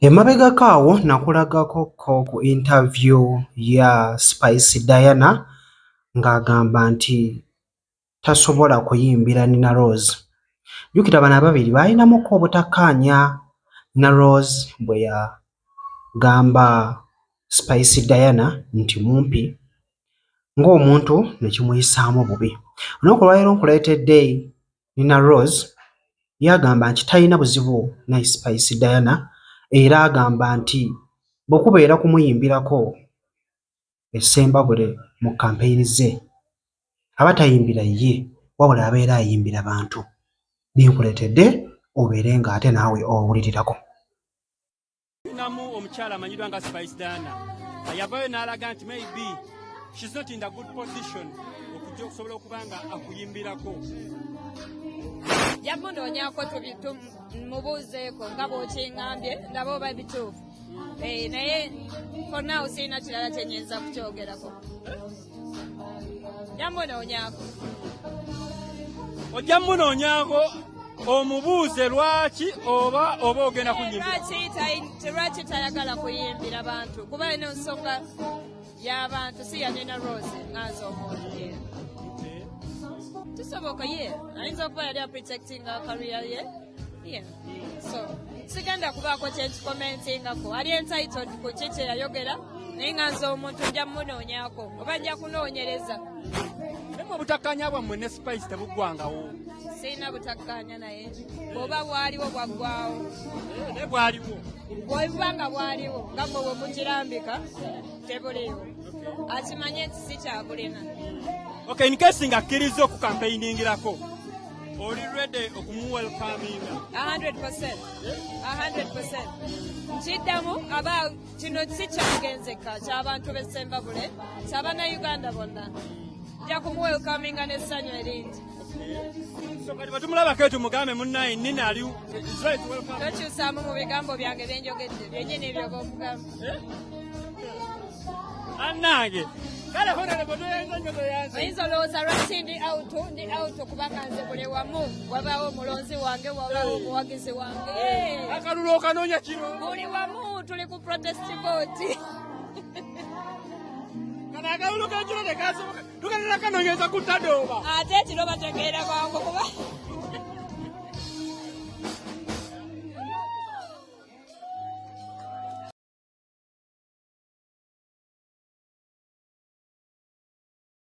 Emabegako awo nakulagako ku interview ya Spice Diana ng'agamba nti tasobola kuyimbira Nina Rose. Jjukira bano ababiri baalinamuko obutakkaanya. Nina Rose bwe yagamba Spice Diana nti mumpi ng'omuntu ne kimuyisaamu bubi. N'okulwaliro nkuleetedde Nina Rose yagamba nti talina buzibu ne Spice Diana era agamba nti bw'okubeera kumuyimbirako essembabule mu kampeyini ze aba tayimbira ye wabula abeera ayimbira bantu. Binkuleetedde obeere ng'ate naawe owulirirako. Namu omukyala amanyirwa nga Spice Diana yavayo n'alaga nti maybe she's not in the good position okujja okusobola okuba nga akuyimbirako. Yamunonyako tumubuuzeeko nga bw'okiŋŋambye ndaba oba bituufu. Naye fonna sirina kirala kye nnyinza kukyogerako. Yamunonyako. Ojja munoonyako omubuuze lwaki oba ogenda kunyimbira. Lwaki tayagala kuyimbira bantu kuba eno nsonga y'abantu si ya Nina Rose nganza omuntu. Tusoboka ye ayinza okuba yali protecting career ye. Yeah. So sigenda kubaako kyekikomentingako ali entitled ku kiki yayogera naye nganza omuntu nja munoonyako oba nja kunoonyereza. Naye obutakkaanya bwammwe ne Spice tebuggwangawo. Sirina butakkaanya naye bw'oba bwaliwo bwaggwawo. Naye bwaliwo. Bw'obuba nga bwaliwo nga bwe bwe mukirambika tebuliwo. Akimanye nti si kyabulina. Okay, in case ngakkiriza okukampeyiningirako oli ready okumuwelcominga? 100%. 100%. Nkiddamu aba kino si kyagenzeka ky'abantu b'essembabule ky'abannayuganda bonna. Nja kumuwelcominga n'essanyu eringi. So kati batumulabako tumugambe munnaye Nina ali tokyusaamu mu bigambo byange byenjogedde byennyini byoba omugamba. Annange kale honorable toyinza nnyo toyanze. Oyinza olowooza lwaki ndi auto kubanga nze buli wamu wabaawo omulonzi wange wabaawo omuwagizi wange. Akalulu okanoonya kino. Buli wamu tuli ku protest vote. Kano akalulu k'ekiro tekasoboka tugendera kanoonyeza ku ttadooba. Ate ekiro bategeera bwangu kuba